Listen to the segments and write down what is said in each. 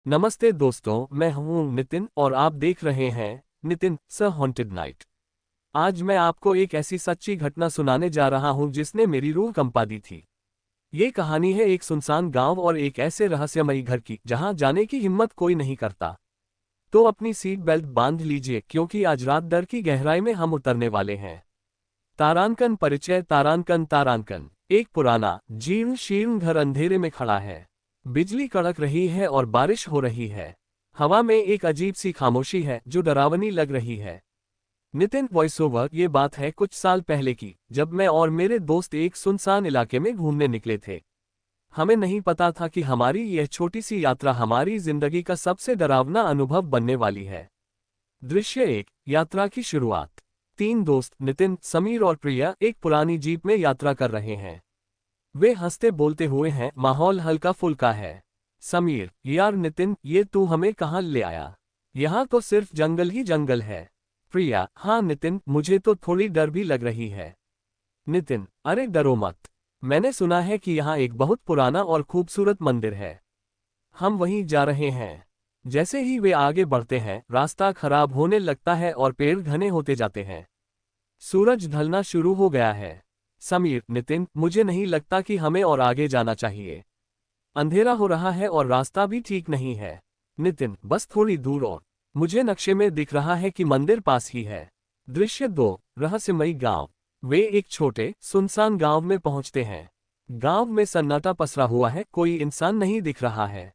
नमस्ते दोस्तों, मैं हूं नितिन और आप देख रहे हैं नितिन स हॉन्टेड नाइट। आज मैं आपको एक ऐसी सच्ची घटना सुनाने जा रहा हूं जिसने मेरी रूह कंपा दी थी। ये कहानी है एक सुनसान गांव और एक ऐसे रहस्यमयी घर की जहां जाने की हिम्मत कोई नहीं करता। तो अपनी सीट बेल्ट बांध लीजिए क्योंकि आज रात डर की गहराई में हम उतरने वाले हैं। तारांकन परिचय। तारांकन तारांकन एक पुराना जीर्ण शीर्ण घर अंधेरे में खड़ा है। बिजली कड़क रही है और बारिश हो रही है। हवा में एक अजीब सी खामोशी है जो डरावनी लग रही है। Nitin voice over. ये बात है कुछ साल पहले की, जब मैं और मेरे दोस्त एक सुनसान इलाके में घूमने निकले थे। हमें नहीं पता था कि हमारी यह छोटी सी यात्रा हमारी जिंदगी का सबसे डरावना अनुभव बनने वाली है। दृश्य एक। यात्रा की शुरुआत। तीन दोस्त नितिन, समीर और प्रिया एक पुरानी जीप में यात्रा कर रहे हैं। वे हंसते बोलते हुए हैं, माहौल हल्का फुल्का है। समीर, यार नितिन, ये तू हमें कहाँ ले आया? यहाँ तो सिर्फ जंगल ही जंगल है। प्रिया, हाँ नितिन, मुझे तो थोड़ी डर भी लग रही है। नितिन, अरे डरो मत। मैंने सुना है कि यहाँ एक बहुत पुराना और खूबसूरत मंदिर है। हम वहीं जा रहे हैं। जैसे ही वे आगे बढ़ते हैं, रास्ता खराब होने लगता है और पेड़ घने होते जाते हैं। सूरज ढलना शुरू हो गया है। समीर, नितिन, मुझे नहीं लगता कि हमें और आगे जाना चाहिए। अंधेरा हो रहा है और रास्ता भी ठीक नहीं है। नितिन, बस थोड़ी दूर और। मुझे नक्शे में दिख रहा है कि मंदिर पास ही है। दृश्य दो। रहस्यमयी गांव। वे एक छोटे सुनसान गांव में पहुंचते हैं। गांव में सन्नाटा पसरा हुआ है, कोई इंसान नहीं दिख रहा है।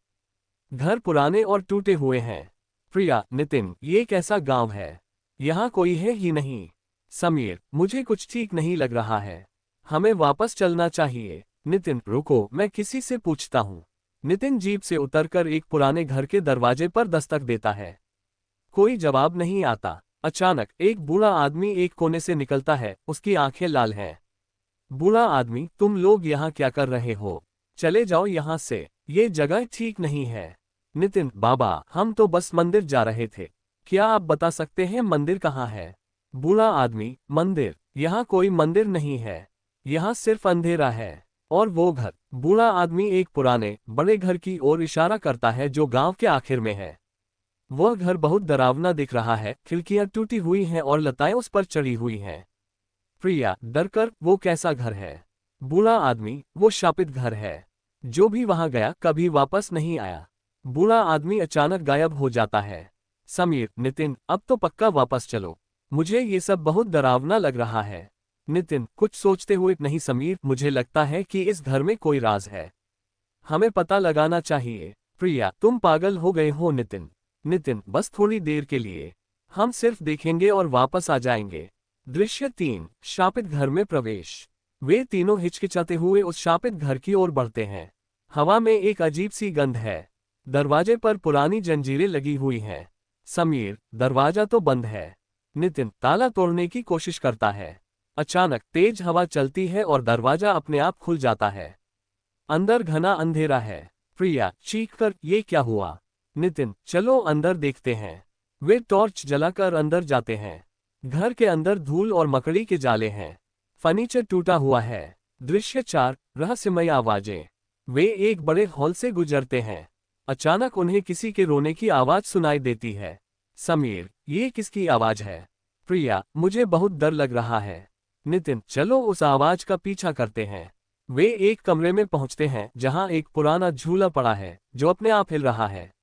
घर पुराने और टूटे हुए हैं। प्रिया, नितिन, ये कैसा गांव है? यहाँ कोई है ही नहीं। समीर, मुझे कुछ ठीक नहीं लग रहा है। हमें वापस चलना चाहिए। नितिन, रुको, मैं किसी से पूछता हूँ। नितिन जीप से उतरकर एक पुराने घर के दरवाजे पर दस्तक देता है। कोई जवाब नहीं आता। अचानक एक बूढ़ा आदमी एक कोने से निकलता है, उसकी आंखें लाल हैं। बूढ़ा आदमी, तुम लोग यहाँ क्या कर रहे हो? चले जाओ यहाँ से, ये जगह ठीक नहीं है। नितिन, बाबा, हम तो बस मंदिर जा रहे थे। क्या आप बता सकते हैं मंदिर कहाँ है? बूढ़ा आदमी, मंदिर? यहाँ कोई मंदिर नहीं है। यहाँ सिर्फ अंधेरा है। और वो घर। बूढ़ा आदमी एक पुराने बड़े घर की ओर इशारा करता है जो गांव के आखिर में है। वह घर बहुत डरावना दिख रहा है, खिड़कियां टूटी हुई हैं और लताएं उस पर चढ़ी हुई हैं। प्रिया, डरकर, वो कैसा घर है? बूढ़ा आदमी, वो शापित घर है। जो भी वहां गया कभी वापस नहीं आया। बूढ़ा आदमी अचानक गायब हो जाता है। समीर, नितिन, अब तो पक्का वापस चलो। मुझे ये सब बहुत डरावना लग रहा है। नितिन, कुछ सोचते हुए, नहीं समीर, मुझे लगता है कि इस घर में कोई राज है। हमें पता लगाना चाहिए। प्रिया, तुम पागल हो गए हो नितिन। नितिन, बस थोड़ी देर के लिए। हम सिर्फ देखेंगे और वापस आ जाएंगे। दृश्य तीन। शापित घर में प्रवेश। वे तीनों हिचकिचाते हुए उस शापित घर की ओर बढ़ते हैं। हवा में एक अजीब सी गंध है। दरवाजे पर पुरानी जंजीरें लगी हुई हैं। समीर, दरवाजा तो बंद है। नितिन, ताला तोड़ने की कोशिश करता है। अचानक तेज हवा चलती है और दरवाजा अपने आप खुल जाता है। अंदर घना अंधेरा है। प्रिया, चीखकर, ये क्या हुआ? नितिन, चलो अंदर देखते हैं। वे टॉर्च जलाकर अंदर जाते हैं। घर के अंदर धूल और मकड़ी के जाले हैं। फर्नीचर टूटा हुआ है। दृश्य चार। रहस्यमय आवाजें। वे एक बड़े हॉल से गुजरते हैं। अचानक उन्हें किसी के रोने की आवाज सुनाई देती है। समीर, ये किसकी आवाज है? प्रिया, मुझे बहुत डर लग रहा है। नितिन, चलो उस आवाज का पीछा करते हैं। वे एक कमरे में पहुंचते हैं जहां एक पुराना झूला पड़ा है जो अपने आप हिल रहा है।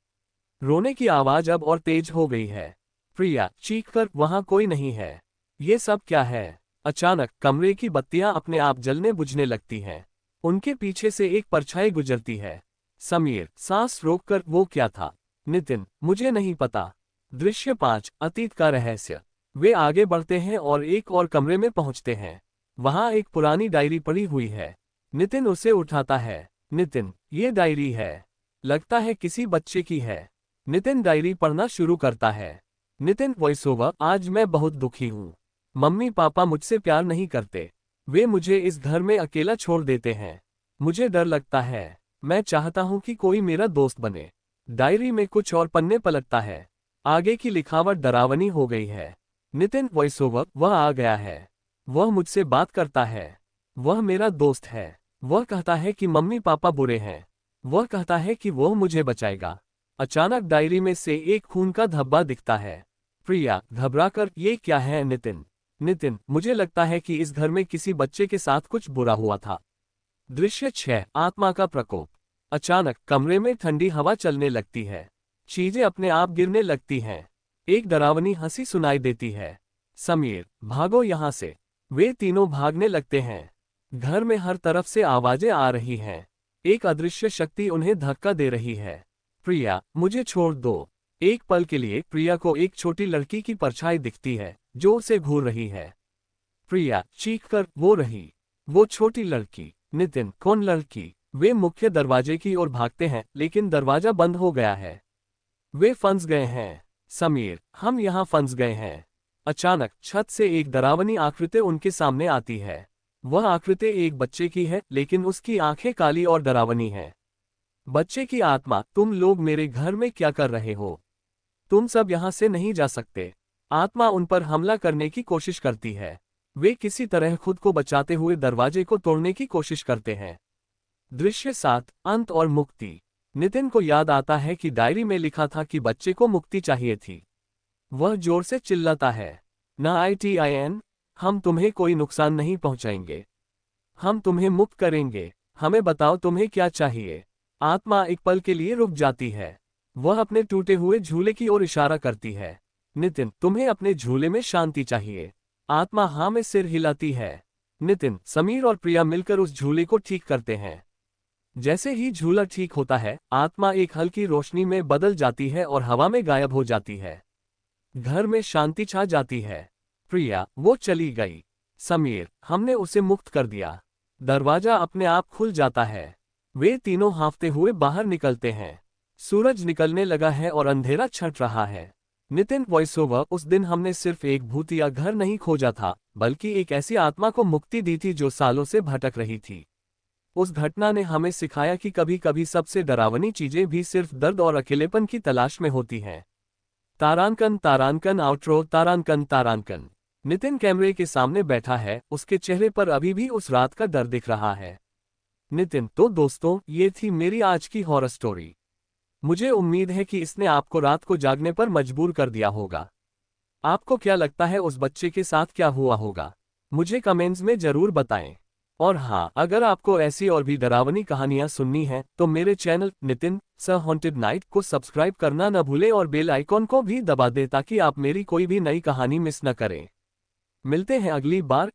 रोने की आवाज अब और तेज हो गई है। प्रिया, चीखकर, वहां कोई नहीं है। ये सब क्या है? अचानक कमरे की बत्तियां अपने आप जलने बुझने लगती हैं। उनके पीछे से एक परछाई गुजरती है। समीर, सांस रोककर, वो क्या था? नितिन, मुझे नहीं पता। दृश्य पांच। अतीत का रहस्य। वे आगे बढ़ते हैं और एक और कमरे में पहुंचते हैं। वहां एक पुरानी डायरी पड़ी हुई है। नितिन उसे उठाता है। नितिन, ये डायरी है। लगता है किसी बच्चे की है। नितिन डायरी पढ़ना शुरू करता है। नितिन वॉइस ओवर, आज मैं बहुत दुखी हूँ। मम्मी पापा मुझसे प्यार नहीं करते। वे मुझे इस घर में अकेला छोड़ देते हैं। मुझे डर लगता है। मैं चाहता हूँ कि कोई मेरा दोस्त बने। डायरी में कुछ और पन्ने पलटता है। आगे की लिखावट डरावनी हो गई है। नितिन वॉइस ओवर, वह आ गया है। वह मुझसे बात करता है। वह मेरा दोस्त है। वह कहता है कि मम्मी पापा बुरे हैं। वह कहता है कि वह मुझे बचाएगा। अचानक डायरी में से एक खून का धब्बा दिखता है। प्रिया घबराकर, ये क्या है नितिन? नितिन, मुझे लगता है कि इस घर में किसी बच्चे के साथ कुछ बुरा हुआ था। दृश्य 6, आत्मा का प्रकोप। अचानक कमरे में ठंडी हवा चलने लगती है। चीजें अपने आप गिरने लगती हैं। एक डरावनी हंसी सुनाई देती है। समीर, भागो यहाँ से। वे तीनों भागने लगते हैं। घर में हर तरफ से आवाजें आ रही हैं। एक अदृश्य शक्ति उन्हें धक्का दे रही है। प्रिया, मुझे छोड़ दो। एक पल के लिए प्रिया को एक छोटी लड़की की परछाई दिखती है जो उसे घूर रही है। प्रिया चीखकर वो रही, वो छोटी लड़की। नितिन, कौन लड़की? वे मुख्य दरवाजे की ओर भागते हैं लेकिन दरवाजा बंद हो गया है। वे फंस गए हैं। समीर, हम यहाँ फंस गए हैं। अचानक छत से एक डरावनी आकृति उनके सामने आती है। वह आकृति एक बच्चे की है लेकिन उसकी आंखें काली और डरावनी हैं। बच्चे की आत्मा, तुम लोग मेरे घर में क्या कर रहे हो? तुम सब यहाँ से नहीं जा सकते। आत्मा उन पर हमला करने की कोशिश करती है। वे किसी तरह खुद को बचाते हुए दरवाजे को तोड़ने की कोशिश करते हैं। दृश्य 7, अंत और मुक्ति। नितिन को याद आता है कि डायरी में लिखा था कि बच्चे को मुक्ति चाहिए थी। वह जोर से चिल्लाता है, NITIN, हम तुम्हें कोई नुकसान नहीं पहुंचाएंगे। हम तुम्हें मुक्त करेंगे। हमें बताओ तुम्हें क्या चाहिए। आत्मा एक पल के लिए रुक जाती है। वह अपने टूटे हुए झूले की ओर इशारा करती है। नितिन, तुम्हें अपने झूले में शांति चाहिए। आत्मा हाँ में सिर हिलाती है। नितिन, समीर और प्रिया मिलकर उस झूले को ठीक करते हैं। जैसे ही झूला ठीक होता है, आत्मा एक हल्की रोशनी में बदल जाती है और हवा में गायब हो जाती है। घर में शांति छा जाती है। प्रिया, वो चली गई। समीर, हमने उसे मुक्त कर दिया। दरवाजा अपने आप खुल जाता है। वे तीनों हांफते हुए बाहर निकलते हैं। सूरज निकलने लगा है और अंधेरा छट रहा है। नितिन वॉइस ओवर, उस दिन हमने सिर्फ एक भूतिया घर नहीं खोजा था बल्कि एक ऐसी आत्मा को मुक्ति दी थी जो सालों से भटक रही थी। उस घटना ने हमें सिखाया कि कभी कभी सबसे डरावनी चीजें भी सिर्फ दर्द और अकेलेपन की तलाश में होती हैं। तारांकन तारांकन आउट्रो तारांकन तारांकन। नितिन कैमरे के सामने बैठा है, उसके चेहरे पर अभी भी उस रात का डर दिख रहा है। नितिन, तो दोस्तों, ये थी मेरी आज की हॉरर स्टोरी। मुझे उम्मीद है कि इसने आपको रात को जागने पर मजबूर कर दिया होगा। आपको क्या लगता है उस बच्चे के साथ क्या हुआ होगा? मुझे कमेंट्स में जरूर बताएं। और हाँ, अगर आपको ऐसी और भी डरावनी कहानियां सुननी है तो मेरे चैनल नितिन स हॉन्टेड नाइट को सब्सक्राइब करना न भूलें और बेल आइकॉन को भी दबा दें ताकि आप मेरी कोई भी नई कहानी मिस न करें। मिलते हैं अगली बार।